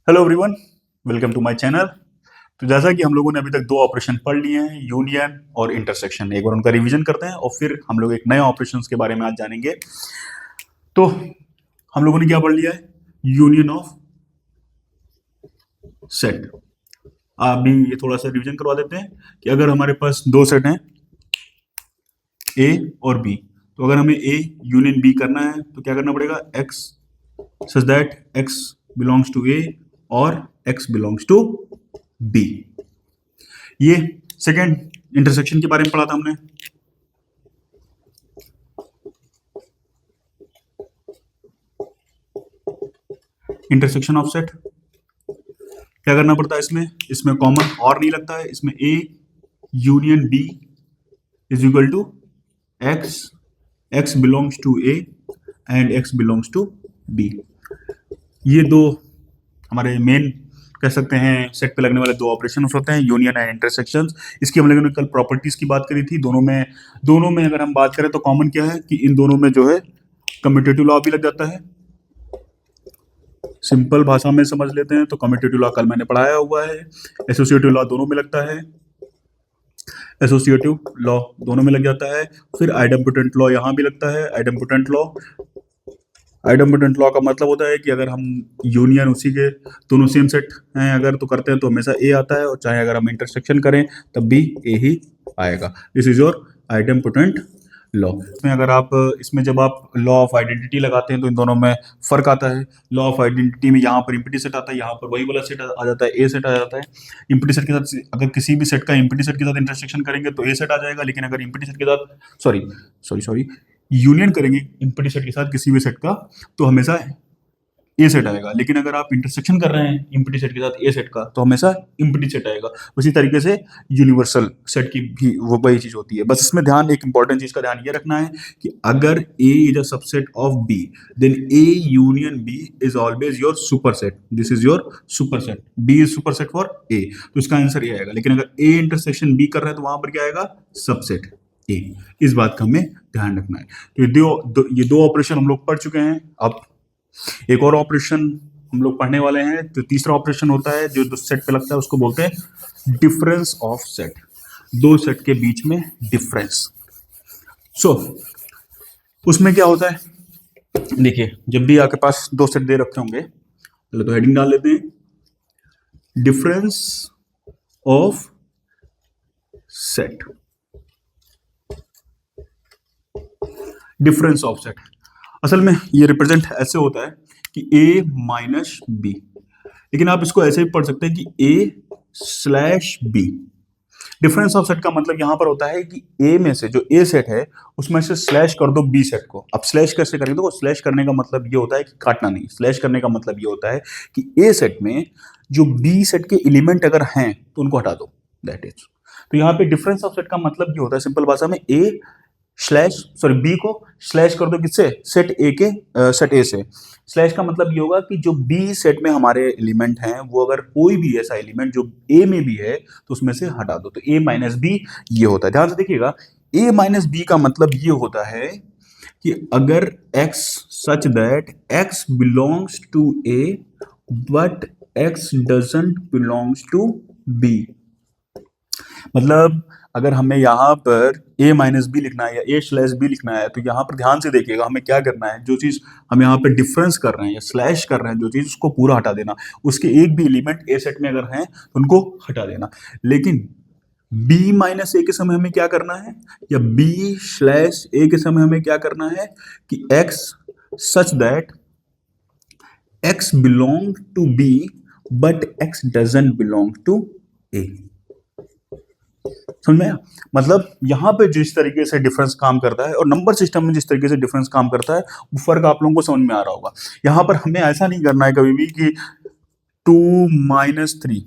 Hello everyone, welcome to my channel. तो जैसा कि हम लोगों ने अभी तक दो ऑपरेशन पढ़ लिए हैं, यूनियन और इंटरसेक्शन। एक बार उनका रिवीजन करते हैं और फिर हम लोग एक नए ऑपरेशंस के बारे में आज जानेंगे। तो हम लोगों ने क्या पढ़ लिया है? Union of set. अभी ये थोड़ा सा रिवीजन करवा देते हैं कि अगर हमारे पास दो सेट हैं ए और बी, तो अगर हमें ए यूनियन बी करना है तो क्या करना पड़ेगा? X such that x belongs to A और एक्स बिलोंग्स टू बी। ये सेकेंड इंटरसेक्शन के बारे में पढ़ा था हमने। इंटरसेक्शन ऑफ सेट क्या करना पड़ता है? इसमें कॉमन और नहीं लगता है। इसमें A union B is equal to x, x belongs to A and x belongs to B. ये दो हमारे मेन कह सकते हैं सेट पे लगने वाले दो ऑपरेशन होते हैं, यूनियन एंड इंटरसेक्शन। इसकी हम लोगों ने कल प्रॉपर्टीज की बात करी थी। दोनों में अगर हम बात करें तो कॉमन क्या है कि इन दोनों में जो है कम्यूटेटिव लॉ भी लग जाता है। सिंपल भाषा में समझ लेते हैं तो कम्यूटेटिव लॉ कल मैंने पढ़ाया हुआ है। एसोसिएटिव लॉ दोनों में लगता है, एसोसिएटिव लॉ दोनों में लग जाता है। फिर आइडेम्पोटेंट लॉ यहाँ भी लगता है। आइडेम्पोटेंट लॉ का मतलब होता है कि अगर हम यूनियन उसी के दोनों सेम सेट हैं अगर तो करते हैं तो हमेशा ए आता है, और चाहे अगर हम इंटरसेक्शन करें तब भी ए ही आएगा। This is your idempotent law. इसमें अगर आप जब आप लॉ ऑफ आइडेंटिटी लगाते हैं तो इन दोनों में फर्क आता है। लॉ ऑफ आइडेंटिटी में यहाँ पर इम्पिटी सेट आता है, यहाँ पर वही वाला सेट आ जाता है, ए सेट आ जाता है। इम्पिटी सेट के साथ अगर किसी भी सेट का इम्पिटी सेट के साथ इंटरसेक्शन करेंगे तो ए सेट आ जाएगा, लेकिन अगर इम्पिटी सेट के साथ सॉरी यूनियन करेंगे इम्पिटी सेट के साथ किसी भी सेट का तो हमेशा ए सेट आएगा। लेकिन अगर आप इंटरसेक्शन कर रहे हैं इम्पिटी सेट के साथ ए सेट का तो हमेशा इम्पिटी सेट आएगा। उसी तरीके से यूनिवर्सल सेट की भी वो वही चीज होती है। बस इसमें ध्यान, एक इंपॉर्टेंट चीज का ध्यान ये रखना है कि अगर A is a subset of B then A union B is always your super set. This is your super set. B is super set for A, तो इसका आंसर ए आएगा। लेकिन अगर ए इंटरसेक्शन बी कर रहा है तो वहां पर क्या आएगा? Subset A. इस बात का हमें ध्यान रखना है। तो ये दो ऑपरेशन हम लोग पढ़ चुके हैं। अब एक और ऑपरेशन हम लोग पढ़ने वाले हैं। तो तीसरा ऑपरेशन होता है जो सेट पे लगता है, उसको बोलते हैं डिफरेंस ऑफ सेट। दो सेट के बीच में डिफरेंस। उसमें क्या होता है? देखिए, जब भी आपके पास दो सेट दे रखे होंगे, पहले तो हेडिंग डाल लेते हैं, difference of set. Difference of set असल में ये रिप्रेजेंट ऐसे होता है कि a माइनस बी, लेकिन आप इसको ऐसे भी पढ़ सकते हैं कि a slash B. Difference of set का मतलब यहां पर होता है कि a में से जो a सेट है उसमें से स्लैश कर दो b सेट को। अब स्लैश कैसे करेंगे? तो स्लैश करने का मतलब ये होता है कि काटना नहीं। स्लैश करने का मतलब ये होता है कि a सेट में जो b सेट के एलिमेंट अगर हैं तो उनको हटा दो, दैट इज। तो यहाँ पे डिफरेंस ऑफ सेट का मतलब ये होता है सिंपल भाषा में, बी को स्लैश कर दो किससे? सेट ए से। स्लैश का मतलब ये होगा कि जो बी सेट में हमारे एलिमेंट हैं वो अगर कोई भी ऐसा एलिमेंट जो ए में भी है तो उसमें से हटा दो। तो ए माइनस बी ये होता है। ध्यान से देखिएगा, ए माइनस बी का मतलब ये होता है कि अगर x such that x belongs to A but x doesn't belongs to B. मतलब अगर हमें यहाँ पर a माइनस बी लिखना है या a स्लैश बी लिखना है तो यहाँ पर ध्यान से देखिएगा हमें क्या करना है। जो चीज हम यहाँ पर डिफरेंस कर रहे हैं या स्लैश कर रहे हैं जो चीज, उसको पूरा हटा देना। उसके एक भी एलिमेंट a सेट में अगर हैं तो उनको हटा देना। लेकिन b माइनस ए के समय हमें क्या करना है, या b स्लैश ए के समय हमें क्या करना है कि x such that x belong to b but x doesn't belong to a। समझ में आया? मतलब यहाँ पे जिस तरीके से डिफरेंस काम करता है और नंबर सिस्टम में जिस तरीके से डिफरेंस काम करता है वो फर्क आप लोगों को समझ में आ रहा होगा। यहाँ पर हमें ऐसा नहीं करना है कभी भी कि 2 - 3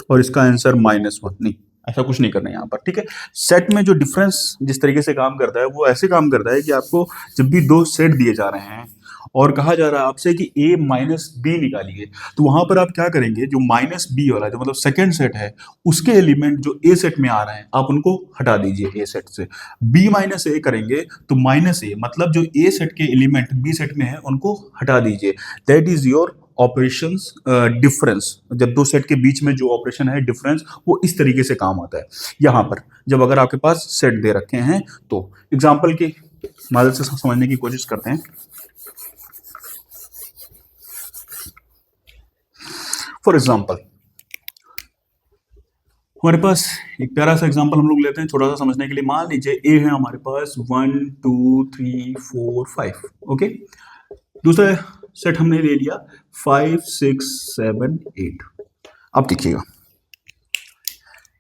और इसका आंसर -1, नहीं, ऐसा कुछ नहीं करना है यहाँ पर। ठीक है, सेट में जो डिफरेंस जिस तरीके से काम करता है वो ऐसे काम करता है कि आपको जब भी दो सेट दिए जा रहे हैं और कहा जा रहा है आपसे कि a माइनस बी निकालिए, तो वहां पर आप क्या करेंगे? जो माइनस बी वाला जो मतलब सेकंड सेट है उसके एलिमेंट जो a सेट में आ रहे हैं आप उनको हटा दीजिए a सेट से। b माइनस ए करेंगे तो माइनस ए मतलब जो a सेट के एलिमेंट b सेट में है उनको हटा दीजिए। That is your operations difference, जब दो सेट के बीच में जो ऑपरेशन है डिफरेंस, वो इस तरीके से काम आता है यहाँ पर, जब अगर आपके पास सेट दे रखे हैं तो एग्जाम्पल की मदद से समझने की कोशिश करते हैं। फॉर एग्जाम्पल हमारे पास एक प्यारा सा एग्जांपल हम लोग लेते हैं छोटा सा समझने के लिए। मान लीजिए ए है हमारे पास 1 2 3 4 5, ओके। दूसरा सेट हमने ले लिया 5 6 7 8। अब देखिएगा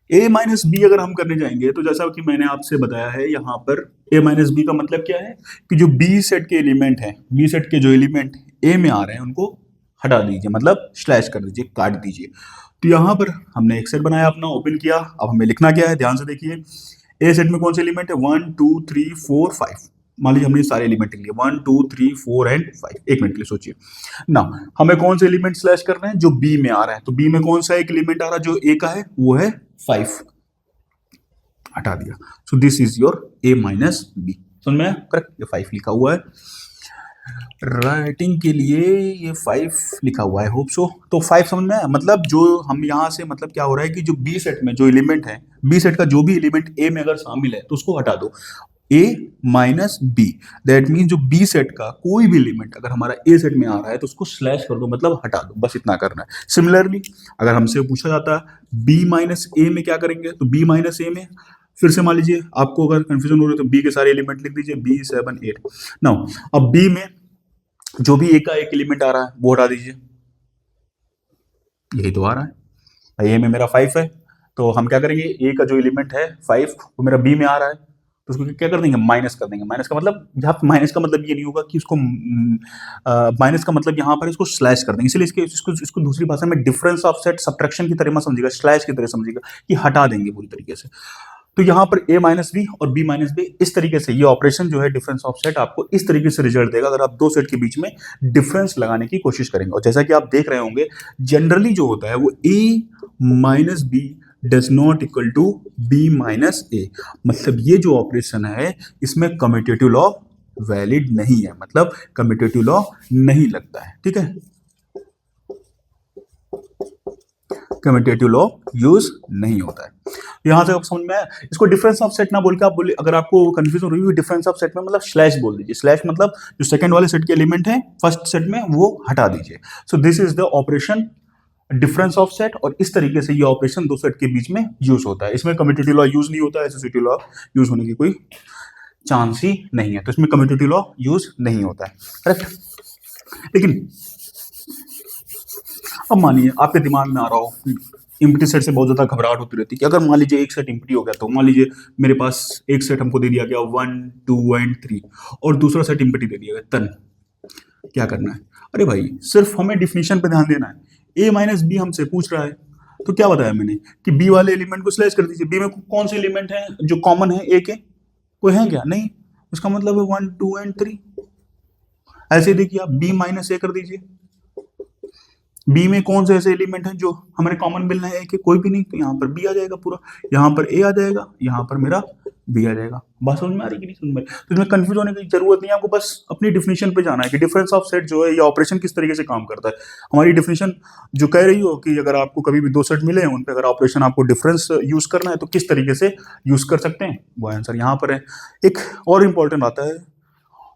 a माइनस बी अगर हम करने जाएंगे तो जैसा कि मैंने आपसे बताया है यहाँ पर a माइनस बी का मतलब क्या है कि जो b सेट के एलिमेंट हैं, b सेट के जो एलिमेंट a में आ रहे हैं उनको हटा दीजिए, मतलब स्लैश कर दीजिए, काट दीजिए। तो यहाँ पर हमने एक सेट बनाया अपना, ओपन किया। अब हमें लिखना क्या है, ध्यान से देखिए। ए सेट में कौन से एलिमेंट है, 1 2 3 4 5। मान लीजिए हमने सारे एलिमेंट लिख लिए 1 2 3 4 एंड 5। एक मिनट के लिए सोचिए ना, हमें कौन से एलिमेंट स्लैश करना है, जो बी में आ रहा है। तो बी में कौन सा एक एलिमेंट आ रहा है जो ए का है, वो है 5, हटा दिया। So this is your A minus B. समझ में करेक्ट, ये 5 लिखा हुआ है राइटिंग के लिए, ये 5 लिखा हुआ है, होप सो। तो 5 समझ में आया, मतलब जो हम यहाँ से मतलब क्या हो रहा है कि जो बी सेट में जो एलिमेंट है, बी सेट का जो भी एलिमेंट ए में अगर शामिल है तो उसको हटा दो, ए माइनस बी। दैट मीन जो बी सेट का कोई भी एलिमेंट अगर हमारा ए सेट में आ रहा है तो उसको स्लैश कर दो, मतलब हटा दो, बस इतना करना है। सिमिलरली अगर हमसे पूछा जाता है बी माइनस ए में क्या करेंगे, तो बी माइनस ए में फिर से मान लीजिए आपको अगर कंफ्यूजन हो रही है तो बी के सारे एलिमेंट लिख दीजिए, बी 7 8। नाउ अब बी में जो भी ए का एक एलिमेंट आ रहा है वो हटा दीजिए, यही तो आ रहा है। ए में मेरा 5 है तो हम क्या करेंगे, ए का जो एलिमेंट है 5 वो मेरा बी में आ रहा है तो उसको क्या कर देंगे, माइनस कर देंगे। माइनस का मतलब, यहाँ माइनस का मतलब ये नहीं होगा कि उसको माइनस का मतलब यहाँ पर इसको स्लैश कर देंगे, इसलिए इसको दूसरी भाषा में डिफरेंस ऑफ सेट सब्ट्रैक्शन की तरह मत समझिएगा, स्लैश की तरह समझिएगा कि हटा देंगे पूरी तरीके से। तो यहाँ पर a माइनस बी और b माइनस बी, इस तरीके से ये ऑपरेशन जो है डिफरेंस ऑफ सेट आपको इस तरीके से रिजल्ट देगा अगर आप दो सेट के बीच में डिफरेंस लगाने की कोशिश करेंगे। और जैसा कि आप देख रहे होंगे जनरली जो होता है वो a minus B does not equal to b minus A, मतलब ये जो ऑपरेशन है इसमें कम्यूटेटिव लॉ वैलिड नहीं है, मतलब कम्यूटेटिव लॉ नहीं लगता है, ठीक है। कम्यूटेटिव लॉ यूज नहीं होता है। यहां से आप समझ में आया। इसको डिफरेंस ऑफ सेट ना बोल के आप बोलिए, अगर आपको कंफ्यूजन हो रही है डिफरेंस ऑफ सेट में मतलब स्लैश बोल दीजिए। स्लैश मतलब जो सेकंड वाले सेट के एलिमेंट है फर्स्ट सेट में वो हटा दीजिए। सो this is the operation difference of set, और इस तरीके से ये ऑपरेशन दो सेट के बीच में यूज होता है। इसमें कम्यूटेटिव लॉ यूज नहीं होता है, एसोसिएटिव लॉ यूज होने की कोई चांस ही नहीं है, तो इसमें कम्यूटेटिव लॉ यूज नहीं होता है, करेक्ट। लेकिन अब मानिए आपके दिमाग में आ रहा हो इम्प्टी सेट से बहुत ज्यादा घबराहट होती रहती है कि अगर मान लीजिए एक सेट इम्प्टी हो गया, तो मान लीजिए मेरे पास एक सेट हमको दे दिया गया 1 2 एंड 3 और दूसरा सेट इम्प्टी दे दिया गया, तन क्या करना है। अरे भाई सिर्फ हमें डिफिनीशन पे ध्यान देना है। ए माइनस बी हमसे पूछ रहा है तो क्या बताया मैंने कि बी वाले एलिमेंट को स्लैश कर दीजिए। बी में कौन से एलिमेंट है जो कॉमन है ए के, कोई है क्या, नहीं। उसका मतलब है 1 2 एंड 3। ऐसे देखिए आप बी माइनस ए कर दीजिए। बी में कौन से ऐसे एलिमेंट हैं जो हमारे कॉमन मिलना है, कि कोई भी नहीं, तो यहाँ पर बी आ जाएगा पूरा, यहाँ पर ए आ जाएगा, यहाँ पर मेरा बी आ जाएगा। बात समझ में आ रही कि नहीं समझ में? तो इसमें कंफ्यूज होने की जरूरत नहीं है, आपको बस अपनी डिफिनेशन पे जाना है कि डिफरेंस ऑफ सेट जो है ये ऑपरेशन किस तरीके से काम करता है। हमारी डिफिनेशन जो कह रही हो कि अगर आपको कभी भी दो सेट मिले उन पर अगर ऑपरेशन आपको डिफरेंस यूज करना है तो किस तरीके से यूज कर सकते हैं, वो आंसर यहाँ पर है। एक और इम्पोर्टेंट आता है,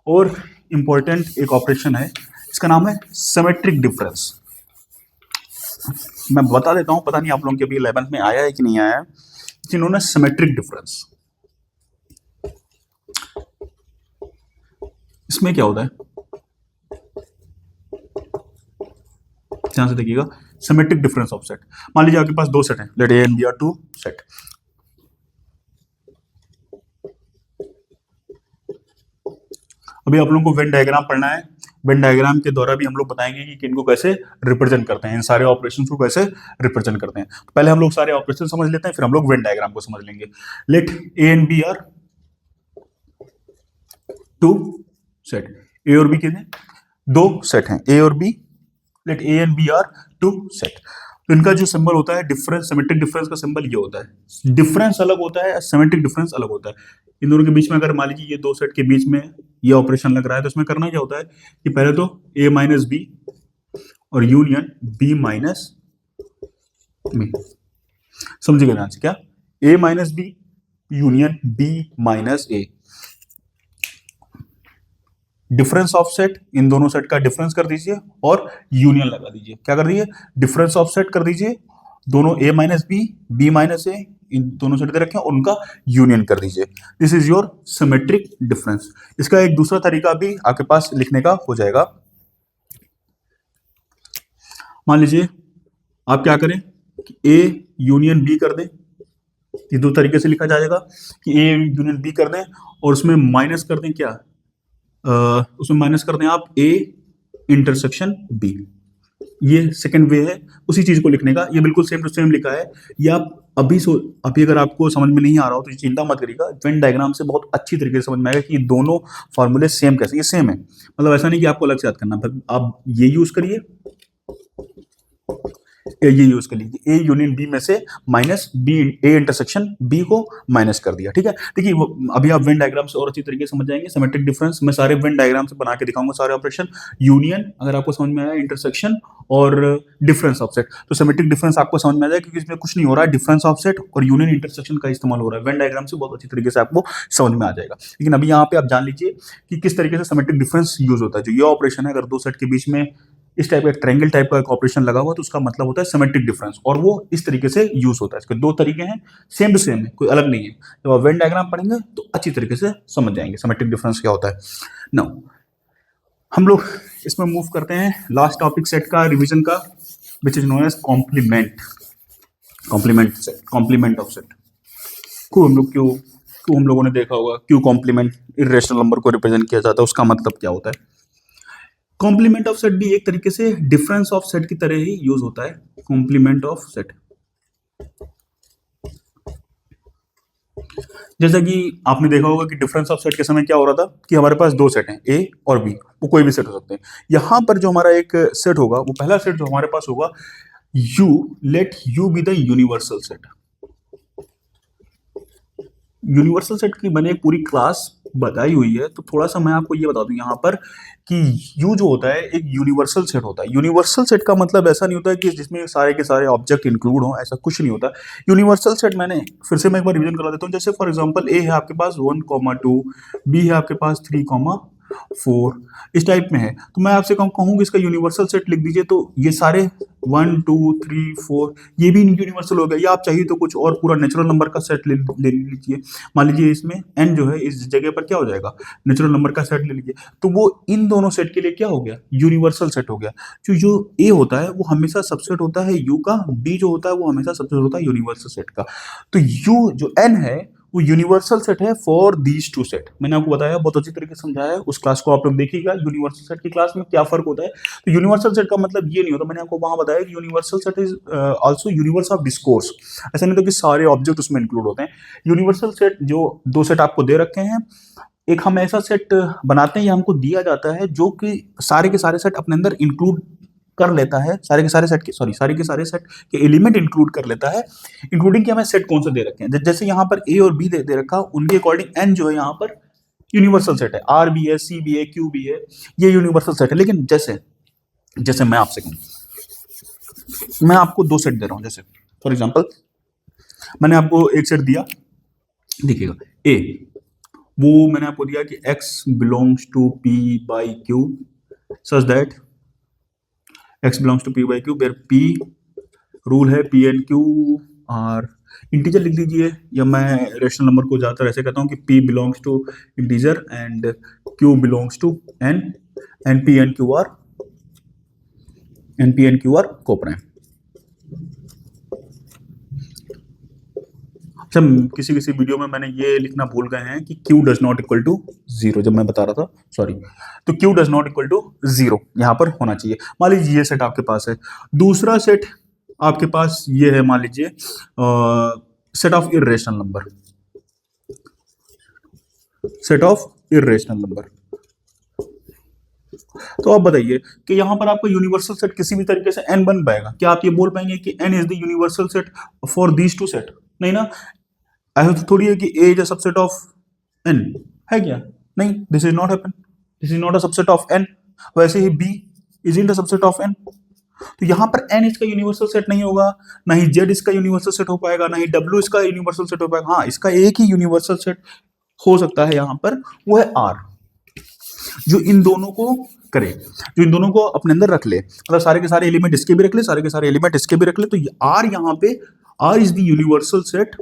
और इम्पोर्टेंट एक ऑपरेशन है, इसका नाम है सिमेट्रिक डिफरेंस। मैं बता देता हूं, पता नहीं आप लोगों के अभी 11th में आया है कि नहीं आया है, जिन्होंने सिमेट्रिक डिफरेंस। इसमें क्या होता है, ध्यान से देखिएगा। सिमेट्रिक डिफरेंस ऑफ सेट, मान लीजिए आपके पास दो सेट हैं, let A and B are two set. अभी आप लोगों को वेन डायग्राम पढ़ना है। वेन डायग्राम के द्वारा भी हम लोग बताएंगे कि इनको कैसे रिप्रेजेंट करते हैं, इन सारे ऑपरेशन को कैसे रिप्रेजेंट करते हैं। तो पहले हम लोग सारे ऑपरेशन समझ लेते हैं, फिर हम लोग वेन डायग्राम को समझ लेंगे। Let A and B are two set, A और बी कितने, दो सेट हैं, ए और B. Let A and B are two set. तो इनका जो सिंबल होता है डिफरेंस, सिमेट्रिक डिफरेंस का सिंबल ये होता है। डिफरेंस अलग होता है, सिमेट्रिक डिफरेंस अलग होता है। इन दोनों के बीच में अगर मान लीजिए ये दो सेट के बीच में ये ऑपरेशन लग रहा है तो इसमें करना क्या होता है कि पहले तो a माइनस बी और यूनियन बी माइनस बी। समझिएगा ध्यान से, क्या A minus B union B minus A. Difference of set, इन दोनों सेट का डिफरेंस कर दीजिए और यूनियन लगा दीजिए। क्या कर दीजिए, डिफरेंस ऑफ सेट कर दीजिए, दोनों ए माइनस बी, बी माइनस ए, इन दोनों सेट दे रखे हैं और उनका यूनियन कर दीजिए। This is your symmetric difference. इसका एक दूसरा तरीका भी आपके पास लिखने का हो जाएगा। मान लीजिए आप क्या करें कि ए यूनियन बी कर दें। ये दो तरीके से लिखा जाएगा कि ए यूनियन बी कर दें और उसमें माइनस कर दें क्या, उसमें माइनस कर दें आप ए इंटरसेक्शन बी। ये सेकंड वे है उसी चीज को लिखने का। ये बिल्कुल सेम टू सेम लिखा है। ये आप अभी अगर आपको समझ में नहीं आ रहा हो तो चिंता मत करिएगा, वेन डायग्राम से बहुत अच्छी तरीके से समझ में आएगा कि ये दोनों फॉर्मूले सेम कैसे, ये सेम है। मतलब ऐसा नहीं कि आपको अलग से याद करना, आप ये यूज करिए, ये यूज कर लीजिए, ए यूनियन बी में से minus B, A intersection B को माइनस कर दिया। ठीक है, देखिए अभी आप वेन डायग्राम से और अच्छी तरीके से समझ जाएंगे। सिमेट्रिक डिफरेंस मैं सारे वेन डायग्राम से बना के दिखाऊंगा सारे ऑपरेशन। यूनियन अगर आपको समझ में आया, इंटरसेक्शन और डिफरेंस ऑफ सेट, तो सिमेट्रिक डिफरेंस आपको समझ में आ जाए क्योंकि इसमें कुछ नहीं हो रहा है, डिफरेंस ऑफ सेट और यूनियन इंटरसेक्शन का इस्तेमाल हो रहा है। वेन डायग्राम से बहुत अच्छी तरीके से आपको समझ में आ जाएगा। लेकिन अभी यहाँ पे आप जान लीजिए कि किस तरीके से सिमेट्रिक डिफरेंस यूज होता है। जो ये ऑपरेशन है, अगर दो सेट के बीच में इस टाइप का ट्रायंगल टाइप का एक ऑपरेशन लगा हुआ तो उसका मतलब होता है सिमेट्रिक डिफरेंस, और वो इस तरीके से यूज होता है। इसके दो तरीके हैं, सेम टू सेम है, कोई अलग नहीं है। जब आप वेन डायग्राम पढ़ेंगे तो अच्छी तरीके से समझ जाएंगे सिमेट्रिक डिफरेंस क्या होता है। नाउ हम लोग इसमें मूव करते हैं लास्ट टॉपिक सेट का रिवीजन का, which is known as complement. Complement of set को हम लोग क्यों हम लोगों ने देखा होगा क्यों कॉम्प्लीमेंट इर्रेशनल नंबर को रिप्रेजेंट किया जाता है, उसका मतलब क्या होता है। कॉम्प्लीमेंट ऑफ सेट भी एक तरीके से डिफरेंस ऑफ सेट की तरह ही यूज होता है। कॉम्प्लीमेंट ऑफ सेट, जैसा कि आपने देखा होगा कि डिफरेंस ऑफ सेट के समय क्या हो रहा था कि हमारे पास दो सेट हैं, ए और बी, वो कोई भी सेट हो सकते हैं। यहां पर जो हमारा एक सेट होगा, वो पहला सेट जो हमारे पास होगा, you let you be the universal set. Universal set की मैंने एक पूरी क्लास बताई हुई है, तो थोड़ा सा मैं आपको ये बता दूं यहाँ पर कि यू जो होता है एक यूनिवर्सल सेट होता है। यूनिवर्सल सेट का मतलब ऐसा नहीं होता है कि जिसमें सारे के सारे ऑब्जेक्ट इंक्लूड हो, ऐसा कुछ नहीं होता। यूनिवर्सल सेट मैंने फिर से मैं एक बार रिवीजन करा देता हूँ। जैसे फॉर एग्जांपल ए है आपके पास 1,2, बी है आपके पास 3,4, इस टाइप में है, तो मैं आपसे कहूँ कि इसका यूनिवर्सल सेट लिख दीजिए, तो ये सारे 1, 2, 3, 4 ये भी यूनिवर्सल हो गया। या आप चाहिए तो कुछ और पूरा नेचुरल नंबर का सेट ले लीजिए। मान लीजिए इसमें n जो है इस जगह पर क्या हो जाएगा, नेचुरल नंबर का सेट ले लीजिए, तो वो इन दोनों सेट के लिए क्या हो गया, यूनिवर्सल सेट हो गया। जो a होता है वो हमेशा सबसेट होता है u का, b जो होता है वो हमेशा सबसेट होता है यूनिवर्सल सेट का। तो u जो n है वो यूनिवर्सल सेट है फॉर दीज टू सेट। मैंने आपको बताया, बहुत अच्छी तरीके से समझाया है, उस क्लास को आप लोग देखिएगा। यूनिवर्सल सेट की क्लास में क्या फर्क होता है, तो यूनिवर्सल सेट का मतलब ये नहीं होता, मैंने आपको वहां बताया कि universal set is also universe of discourse. ऐसा नहीं होता कि सारे ऑब्जेक्ट उसमें इंक्लूड होते हैं। यूनिवर्सल सेट जो दो सेट आपको दे रखे हैं, एक हम ऐसा सेट बनाते हैं या हमको दिया जाता है जो कि सारे के सारे सेट अपने अंदर इंक्लूड कर लेता है, सारे के सारे सेट के एलिमेंट इंक्लूड कर लेता है। इंक्लूडिंग कि हमें सेट कौन से दे रखे हैं, जैसे यहाँ पर ए और बी दे रखा, उनके अकॉर्डिंग एन जो है यहाँ पर यूनिवर्सल सेट है। आर भी है, सी भी है, क्यू भी है, ये यूनिवर्सल सेट है। लेकिन जैसे मैं आपसे कहूँ, मैं आपको दो सेट दे रहा हूँ, जैसे फॉर एग्जाम्पल मैंने आपको एक सेट दिया, देखिएगा ए, वो मैंने आपको दिया कि x belongs to p by q such that x belongs to p by q, where p rule है p and q are integer लिख लीजिए, या मैं रेशनल नंबर को ज़्यादातर ऐसे कहता हूँ कि p belongs to integer and q belongs to n and p and q are coprime. जब किसी वीडियो में मैंने ये लिखना भूल गए हैं कि q does not equal to 0, जब मैं बता रहा था, सॉरी, तो q does not equal to 0 यहाँ पर होना चाहिए। मान लीजिए ये सेट आपके पास है, दूसरा सेट आपके पास ये है, मान लीजिए सेट ऑफ इर्रेशनल नंबर। तो आप बताइए कि यहाँ पर आपका यूनिवर्सल सेट किसी भी तरीके से n बन पाएगा क्या? आप ये बोल पाएंगे कि n is the universal set for these two set? नहीं ना, ऐसा तो थोड़ी है कि a is a subset of n, है क्या? नहीं, this is not happen, this is not a subset of n। वैसे ही b is in the subset of n, तो यहाँ पर n इसका यूनिवर्सल सेट नहीं होगा, ना ही z इसका यूनिवर्सल सेट हो पाएगा, ना ही w इसका यूनिवर्सल सेट हो पाएगा। हाँ, इसका एक ही यूनिवर्सल सेट हो सकता है यहाँ पर, वो है r, जो इन दोनों को करे, जो इन दोनों को अपने अंदर रख ले, मतलब सारे के सारे एलिमेंट इसके भी रख ले, सारे के सारे एलिमेंट इसके भी रख ले। तो r यहाँ पे, r is the universal set,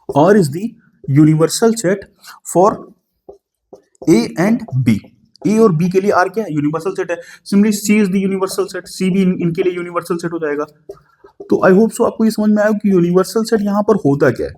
r is the universal set for a and b। a और b के लिए r क्या है? यूनिवर्सल सेट है। Simply c is the universal set, c भी इनके लिए यूनिवर्सल सेट हो जाएगा। तो आई होप सो आपको ये समझ में आया कि यूनिवर्सल सेट यहाँ पर होता क्या है।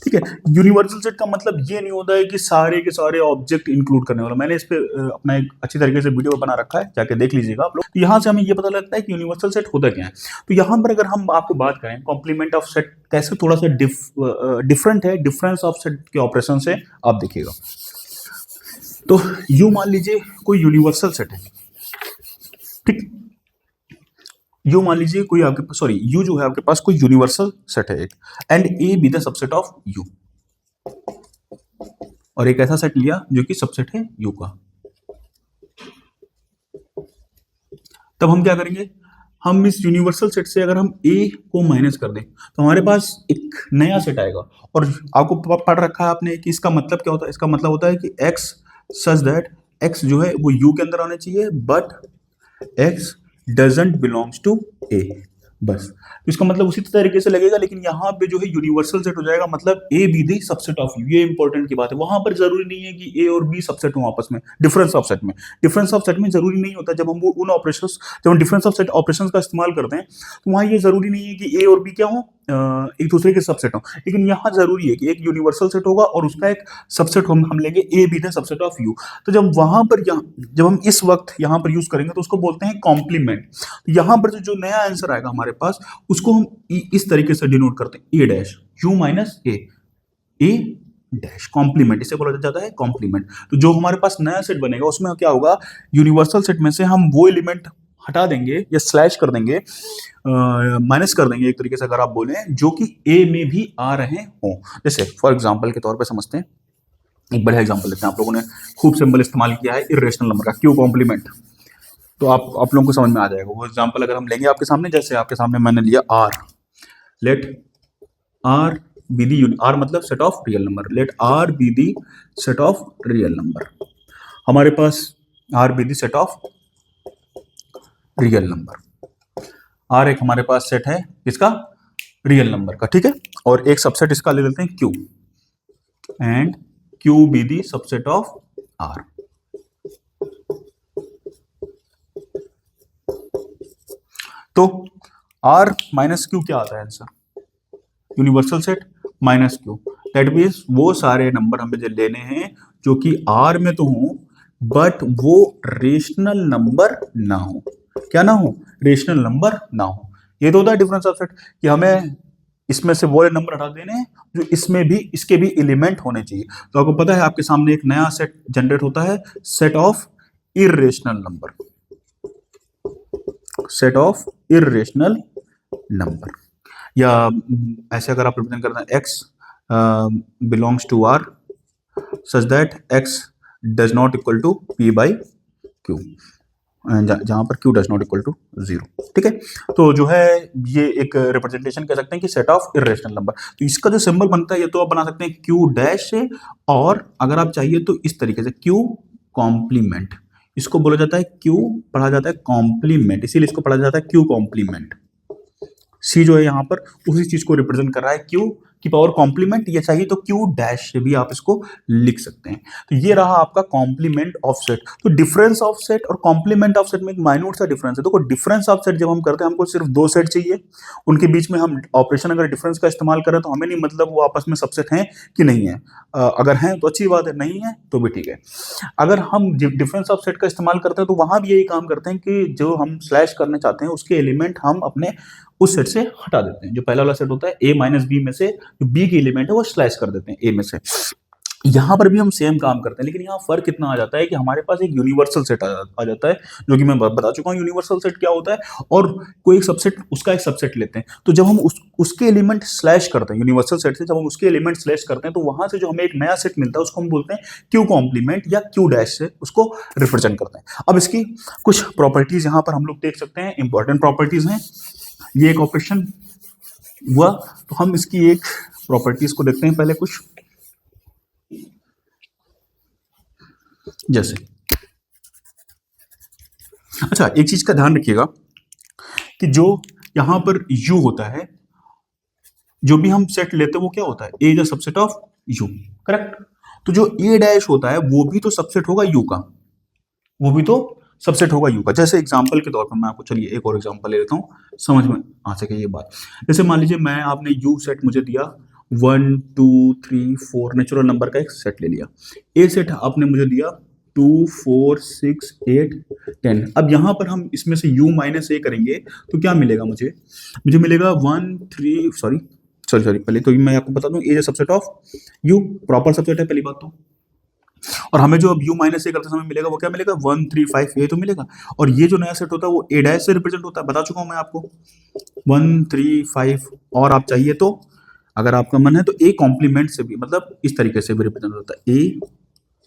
ठीक है, यूनिवर्सल सेट का मतलब ये नहीं होता है कि सारे के सारे ऑब्जेक्ट इंक्लूड करने वाला। मैंने इस पे अपना एक अच्छी तरीके से वीडियो बना रखा है, जाके देख लीजिएगा आप लोग। तो यहाँ से हमें ये पता लगता है कि यूनिवर्सल सेट होता क्या है। तो यहाँ पर अगर हम आपको बात करें कॉम्प्लीमेंट ऑफ सेट कैसे थोड़ा सा डिफरेंट है डिफरेंस ऑफ सेट के ऑपरेशन से, आप देखिएगा। तो यू मान लीजिए कोई यूनिवर्सल सेट है, ठीक, यू मान लीजिए कोई आपके पास, सॉरी यू जो है आपके पास कोई यूनिवर्सल सेट है एक, and A be the subset of you, और एक ऐसा सेट लिया जो कि सबसेट है यू का। तब हम क्या करेंगे, हम इस यूनिवर्सल सेट से अगर हम ए को माइनस कर दें तो हमारे पास एक नया सेट आएगा। और आपको पढ़ रखा है आपने कि इसका मतलब क्या होता है। इसका मतलब होता है कि x सच दैट x जो है वो u के अंदर आना चाहिए, but x doesn't belongs to a, बस। तो इसका मतलब उसी तरीके से लगेगा, लेकिन यहाँ पे जो है यूनिवर्सल सेट हो जाएगा, मतलब a B the subset of u। ये इंपॉर्टेंट की बात है। वहां पर जरूरी नहीं है कि a और b सबसेट हो आपस में, डिफरेंस ऑफ सेट में। डिफरेंस ऑफ सेट में जरूरी नहीं होता। जब हम वो उन ऑपरेशंस, जब हम डिफरेंस ऑफ सेट ऑपरेशंस का इस्तेमाल करते हैं तो वहाँ ये जरूरी नहीं है कि a और b क्या हो, एक दूसरे के सबसेट हो। लेकिन यहाँ जरूरी है कि एक यूनिवर्सल सेट होगा और उसका एक सबसेट हम लेंगे a be the subset of u। तो जब वहां पर जब हम इस वक्त यहाँ पर यूज करेंगे तो उसको बोलते हैं कॉम्प्लीमेंट। तो यहाँ पर जो नया आंसर आएगा हमारे पास, उसको हम इस तरीके से डिनोट करते हैं, a dash u minus a dash, complement, इसे बोला जाता है कॉम्प्लीमेंट। तो जो हमारे पास नया सेट बनेगा उसमें क्या होगा, यूनिवर्सल सेट में से हम वो एलिमेंट हटा देंगे या स्लैश कर देंगे, माइनस कर देंगे एक तरीके से अगर आप बोले, जो कि ए में भी आ रहे हों। जैसे फॉर एग्जांपल के तौर पे समझते हैं, एक बड़ा एग्जांपल लेते हैं। आप लोगों ने खूब सिंबल इस्तेमाल किया है इर्रेशनल नंबर का, क्यू कॉम्प्लीमेंट, तो आप लोगों को समझ में आ जाएगा। वो एग्जांपल अगर हम लेंगे आपके सामने, जैसे आपके सामने मैंने लिया R, let R be the, R मतलब set of real number, let R be the set of real number. हमारे पास R be the set of real number, R एक हमारे पास सेट है इसका रियल नंबर का, ठीक है। और एक सबसेट इसका ले लेते हैं Q, and Q be the subset of R. तो आर माइनस क्यू क्या आता है answer, universal set minus Q. That means वो सारे नंबर हमें जो लेने हैं जो कि आर में तो हो बट वो रेशनल नंबर ना हो। क्या ना हो, रेशनल नंबर ना हो। ये तो होता है डिफरेंस ऑफ सेट, कि हमें इसमें से वो नंबर हटा देने हैं जो इसमें भी, इसके भी एलिमेंट होने चाहिए। तो आपको पता है आपके सामने एक नया सेट जनरेट होता है, set of irrational number, set of irrational number. या ऐसे अगर आप रिप्रेजेंट करते हैं x belongs to r such that x does not equal to p by q, जहां पर q does not equal to 0, ठीक है। तो जो है ये एक रिप्रेजेंटेशन कह सकते हैं कि सेट ऑफ इर्रेशनल नंबर। तो इसका जो सिंबल बनता है ये तो आप बना सकते हैं q डैश से, और अगर आप चाहिए तो इस तरीके से q कॉम्प्लीमेंट, इसको बोला जाता है q, पढ़ा जाता है कॉम्प्लीमेंट, इसीलिए इसको पढ़ा जाता है q कॉम्प्लीमेंट। सी जो है यहाँ पर उसी चीज को रिप्रेजेंट कर रहा है, क्यू की पावर कॉम्प्लीमेंट। ये चाहिए तो क्यू डैश से भी आप इसको लिख सकते हैं। तो ये रहा आपका कॉम्प्लीमेंट ऑफ सेट। तो डिफरेंस ऑफ सेट और कॉम्प्लीमेंट ऑफ सेट में एक माइन्यूट सा डिफरेंस है। देखो डिफरेंस ऑफ सेट जब हम करते हैं हमको सिर्फ दो सेट चाहिए, उनके बीच में हम ऑपरेशन अगर डिफरेंस का इस्तेमाल करें तो हमें नहीं मतलब वो आपस में सबसेट हैं कि नहीं है। अगर हैं तो अच्छी बात है, नहीं है तो भी ठीक है। अगर हम डिफरेंस ऑफ सेट का इस्तेमाल करते हैं तो वहां भी यही काम करते हैं कि जो हम स्लैश करना चाहते हैं उसके एलिमेंट हम अपने उस सेट से हटा देते हैं। जो पहला वाला सेट होता है a माइनस बी में से जो b की एलिमेंट है वो स्लैश कर देते हैं a में से। यहाँ पर भी हम सेम काम करते हैं, लेकिन यहाँ फर्क कितना आ जाता है कि हमारे पास एक यूनिवर्सल सेट आ जाता है, जो कि मैं बता चुका हूँ यूनिवर्सल सेट क्या होता है, और कोई एक सबसेट, उसका एक सबसेट लेते हैं, तो जब हम उसके एलिमेंट स्लैश करते हैं यूनिवर्सल सेट से, जब हम उसके एलिमेंट स्लैश करते हैं तो वहां से जो हमें एक नया सेट मिलता है उसको हम बोलते हैं क्यू कॉम्प्लीमेंट या क्यू डैश से उसको रिप्रेजेंट करते हैं। अब इसकी कुछ प्रॉपर्टीज यहाँ पर हम लोग देख सकते हैं, इंपॉर्टेंट प्रॉपर्टीज हैं। ये एक ऑपरेशन हुआ, तो हम इसकी एक प्रॉपर्टीज को देखते हैं पहले कुछ, जैसे अच्छा एक चीज का ध्यान रखिएगा कि जो यहां पर u होता है, जो भी हम सेट लेते हैं वो क्या होता है, A is a subset of u, correct. तो जो ए डैश होता है वो भी तो सबसेट होगा u का, वो भी तो सबसेट होगा u का। जैसे एग्जांपल के तौर पर मैं आपको, चलिए एक और एग्जांपल ले लेता हूँ, समझ में आ सके ये बात। जैसे मान लीजिए मैं, आपने u सेट मुझे दिया 1 2 3 4 नेचुरल नंबर का एक सेट ले लिया, ए सेट आपने मुझे दिया 2 4 6 8 10। अब यहाँ पर हम इसमें से u माइनस ए करेंगे तो क्या मिलेगा मुझे, मुझे मिलेगा 1 3 सॉरी सॉरी सॉरी पहले तो मैं आपको बता दूं, A subset of u, proper subset है पहली बात तो। और हमें जो अब u माइनस ए करते समय मिलेगा वो क्या मिलेगा, 1 3 5 ए तो मिलेगा। और ये जो नया सेट होता है वो ए डैश से रिप्रेजेंट होता है, बता चुका हूं मैं आपको, 1 3 5। और आप चाहिए तो, अगर आपका मन है तो ए कॉम्प्लीमेंट से भी, मतलब इस तरीके से भी रिप्रेजेंट होता है, ए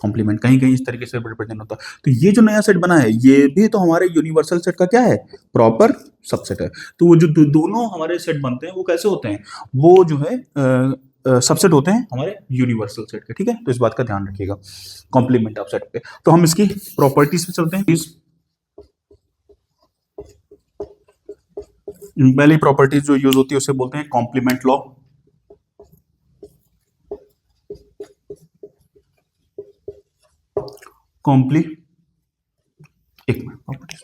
कॉम्प्लीमेंट कहीं कहीं इस तरीके से रिप्रेजेंट होता है। तो ये जो नया सेट बना है ये भी तो हमारे यूनिवर्सल सेट का क्या है, प्रॉपर सबसेट है। तो वो जो दोनों हमारे सेट बनते हैं वो कैसे होते हैं, वो जो है सबसेट होते हैं हमारे यूनिवर्सल सेट के, ठीक है। तो इस बात का ध्यान रखिएगा कॉम्प्लीमेंट ऑफ सेट पे। तो हम इसकी प्रॉपर्टीज पे चलते हैं। पहली प्रॉपर्टीज जो यूज होती है उसे बोलते हैं कॉम्प्लीमेंट लॉ। एक minute, properties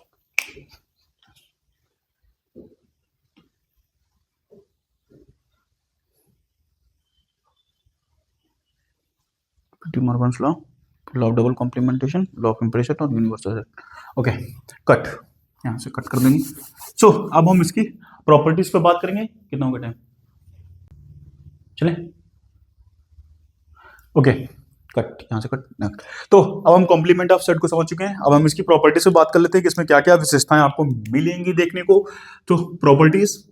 Morgan's law, law of double complementation, law of impression और यूनिवर्सल सेट। ओके, कट, यहाँ से कट कर देंगे। सो अब हम इसकी प्रॉपर्टीज पे बात करेंगे, कितना होगा टाइम, चले ओके, कट, यहाँ से कट। तो अब हम कॉम्प्लीमेंट ऑफ सेट को समझ चुके हैं, अब हम इसकी प्रॉपर्टीज पे बात कर लेते हैं कि इसमें क्या क्या विशेषताएं आपको मिलेंगी देखने को। तो properties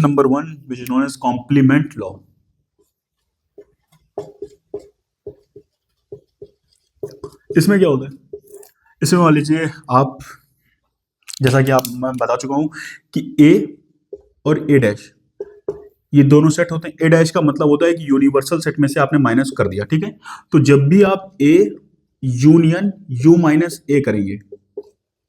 number 1 which is known as complement law. इसमें क्या होता है, इसमें मान लीजिए आप, जैसा कि मैं बता चुका हूं कि ए और ए डैश ये दोनों सेट होते हैं। ए डैश का मतलब होता है कि यूनिवर्सल सेट में से आपने माइनस कर दिया, ठीक है। तो जब भी आप ए यूनियन यू माइनस ए करेंगे,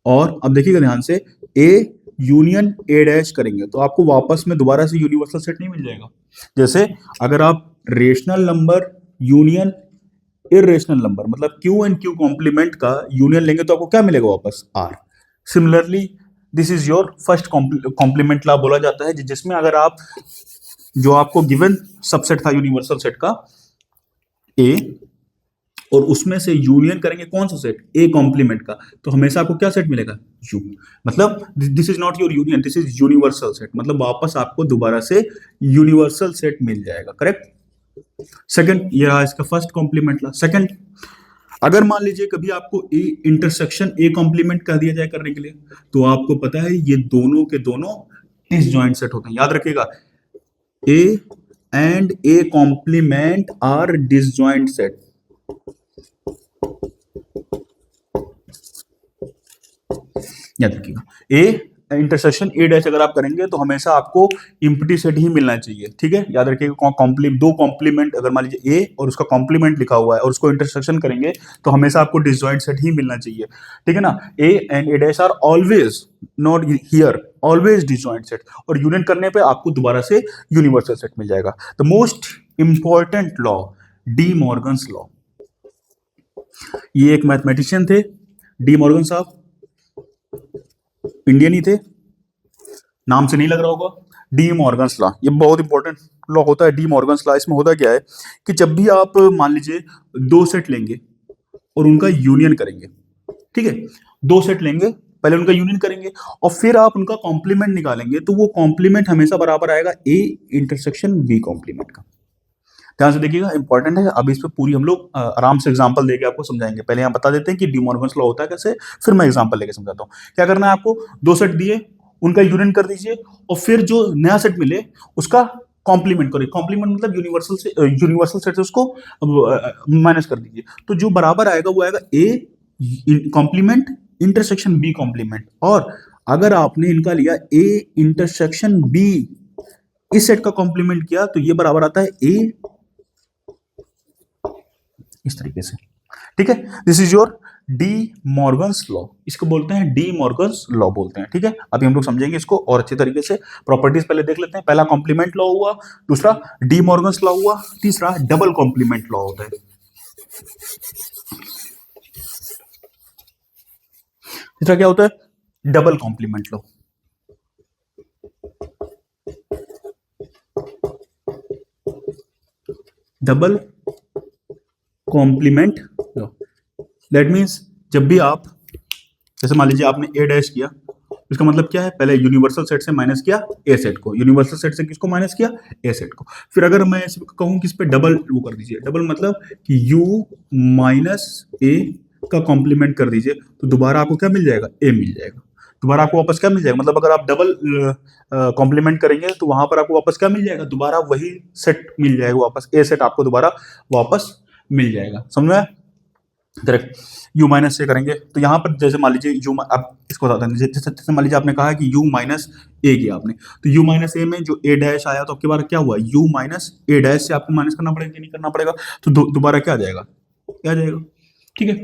और अब देखिएगा ध्यान से, ए यूनियन ए डैश करेंगे तो आपको वापस में दोबारा से यूनिवर्सल सेट नहीं मिल जाएगा। जैसे अगर आप rational number union irrational number, मतलब क्यू एंड क्यू कॉम्प्लीमेंट का यूनियन लेंगे तो आपको क्या मिलेगा वापस, R. Similarly this is your first complement law बोला जाता है, जिसमें अगर आप, जो आपको गिवन सबसेट था यूनिवर्सल सेट का ए, और उसमें से यूनियन करेंगे कौन सा सेट, ए कॉम्प्लीमेंट का, तो हमेशा आपको क्या सेट मिलेगा, यू। मतलब this is not your union, this is universal set, मतलब वापस आपको दोबारा से यूनिवर्सल सेट मिल जाएगा, करेक्ट। सेकंड, ये रहा इसका फर्स्ट कॉम्प्लीमेंट ला। सेकंड, अगर मान लीजिए कभी आपको ए इंटरसेक्शन ए कॉम्प्लीमेंट कह दिया जाए करने के लिए, तो आपको पता है ये दोनों के दोनों डिसजॉइंट सेट होते हैं, याद रखिएगा, A and A complement are disjoint set. याद रखिएगा, ए इंटरसेक्शन ए डैश अगर आप करेंगे तो हमेशा आपको इम्प्टी सेट ही मिलना चाहिए, ठीक है। याद रखिएगा, दो कॉम्प्लीमेंट, अगर मान लीजिए ए और उसका कॉम्प्लीमेंट लिखा हुआ है और उसको इंटरसेक्शन करेंगे तो हमेशा आपको डिसजॉइंट सेट ही मिलना चाहिए, ठीक है ना। A and A dash are always, not here, always disjoint set, और यूनियन करने पे आपको दोबारा से यूनिवर्सल सेट मिल जाएगा। The most important law, De Morgan's law. ये एक मैथमेटिशियन थे, डी मॉर्गन साहब, इंडियन ही थे, नाम से नहीं लग रहा होगा, डी मॉर्गन्स लॉ। ये बहुत इंपॉर्टेंट लॉ होता है डी मॉर्गन्स लॉ। इसमें होता क्या है कि जब भी आप मान लीजिए दो सेट लेंगे और उनका यूनियन करेंगे, ठीक है, दो सेट लेंगे पहले उनका यूनियन करेंगे और फिर आप उनका कॉम्प्लीमेंट निकालेंगे, तो वो कॉम्प्लीमेंट हमेशा बराबर आएगा ए इंटरसेक्शन बी कॉम्प्लीमेंट का। ध्यान से देखिएगा, इंपॉर्टेंट है। अब इस पे पूरी हम लोग आराम से एग्जांपल देके आपको समझाएंगे। पहले हम बता देते हैं कि डी मॉर्गन्स लॉ होता है कैसे, फिर मैं एग्जांपल लेके समझाता हूँ। क्या करना है आपको, 2 सेट दिए, उनका यूनियन कर दीजिए और फिर जो नया सेट मिले उसका कॉम्प्लीमेंट करिए। कॉम्प्लीमेंट मतलब यूनिवर्सल सेट से उसको माइनस कर दीजिए, तो जो बराबर आएगा वो आएगा A complement intersection B complement. और अगर आपने इनका लिया ए इंटरसेक्शन बी, इस सेट का कॉम्प्लीमेंट किया, तो ये बराबर आता है ए, इस तरीके से। ठीक है, this is your D Morgan's law, इसको बोलते हैं डी मॉर्गन्स लॉ बोलते हैं। ठीक है, अभी हम लोग समझेंगे इसको और अच्छे तरीके से। प्रॉपर्टीज पहले देख लेते हैं। पहला कॉम्प्लीमेंट लॉ हुआ, दूसरा डी मॉर्गन्स लॉ हुआ, तीसरा डबल कॉम्प्लीमेंट लॉ होता है। तीसरा क्या होता है, double complement law. Double complement law that means जब भी आप, जैसे मान लीजिए आपने ए डैश किया, इसका मतलब क्या है, पहले यूनिवर्सल सेट से माइनस किया ए सेट को, यूनिवर्सल सेट से किसको माइनस किया, ए सेट को। फिर अगर मैं कहूं कि इस पे डबल वो कर दीजिए, डबल मतलब कि यू माइनस ए का कॉम्प्लीमेंट कर दीजिए, तो दोबारा आपको क्या मिल जाएगा, ए मिल जाएगा। दोबारा आपको वापस क्या मिल जाएगा, मतलब अगर आप डबल कॉम्प्लीमेंट करेंगे तो वहां पर आपको वापस क्या मिल जाएगा, दोबारा वही सेट मिल जाएगा वापस, ए सेट आपको दोबारा वापस मिल जाएगा। समझ में, करेक्ट। u माइनस से करेंगे तो यहाँ पर जैसे मान लीजिए u, अब इसको बताते हैं, जैसे मान लीजिए आपने कहा कि u माइनस ए किया आपने, तो u माइनस ए में जो a डैश आया, तो आपके बार क्या हुआ, u माइनस ए डैश से आपको माइनस करना पड़ेगा कि नहीं करना पड़ेगा, तो दोबारा क्या आ जाएगा, क्या आ जाएगा। ठीक है,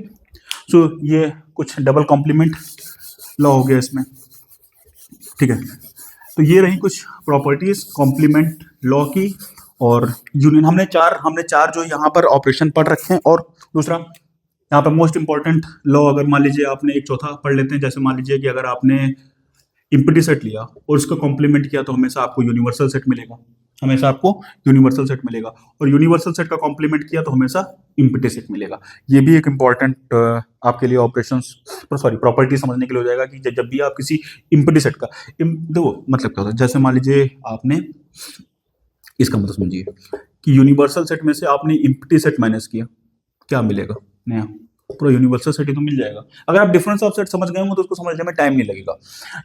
सो ये कुछ डबल कॉम्प्लीमेंट लॉ हो गया इसमें। ठीक है, तो ये रही कुछ प्रॉपर्टीज कॉम्प्लीमेंट लॉ की। और यूनियन हमने चार जो यहाँ पर ऑपरेशन पढ़ रखे हैं। और दूसरा यहाँ पर मोस्ट इंपॉर्टेंट लॉ, अगर मान लीजिए आपने एक चौथा पढ़ लेते हैं, जैसे मान लीजिए कि अगर आपने इम्पटी सेट लिया और उसका कॉम्प्लीमेंट किया, तो हमेशा आपको यूनिवर्सल सेट मिलेगा, हमेशा आपको यूनिवर्सल सेट मिलेगा। और यूनिवर्सल सेट का कॉम्प्लीमेंट किया तो हमेशा इम्पटी सेट मिलेगा। ये भी एक इंपॉर्टेंट आपके लिए ऑपरेशंस, सॉरी प्रॉपर्टी समझने के लिए हो जाएगा कि जब भी आप किसी इम्पटी सेट का, देखो मतलब क्या होता है, जैसे मान लीजिए आपने, इसका मतलब समझिए कि यूनिवर्सल सेट में से आपने इम्पटी सेट माइनस किया, क्या मिलेगा नया, पूरा यूनिवर्सल सेट ही तो मिल जाएगा। अगर आप डिफरेंस ऑफ सेट समझ गए हो तो उसको समझने में टाइम नहीं लगेगा।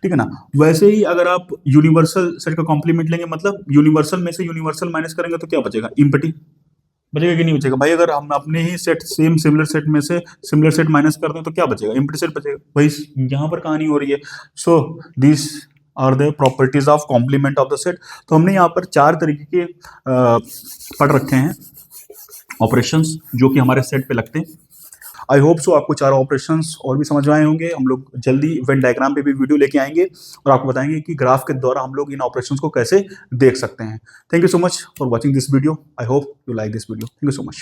ठीक है ना, वैसे ही अगर आप यूनिवर्सल सेट का कॉम्प्लीमेंट लेंगे, मतलब यूनिवर्सल में से यूनिवर्सल माइनस करेंगे, तो क्या बचेगा, इम्पटी बचेगा कि नहीं बचेगा भाई। अगर हम अपने ही सेट सेम सिमिलर सेट में से सिमिलर सेट माइनस कर दें तो क्या बचेगा, इम्पटी सेट बचेगा। वही यहाँ पर कहानी हो रही है। So this are the properties of complement of the set. तो हमने यहाँ पर 4 तरीके के पढ़ रखे हैं ऑपरेशंस जो कि हमारे सेट पे लगते हैं। आई होप सो आपको 4 ऑपरेशंस और भी समझ में आए होंगे। हम लोग जल्दी इवेंट डायग्राम पे भी वीडियो लेके आएंगे और आपको बताएंगे कि ग्राफ के द्वारा हम लोग इन ऑपरेशंस को कैसे देख सकते हैं। Thank you so much for watching this video. I hope you like this video. Thank you so much.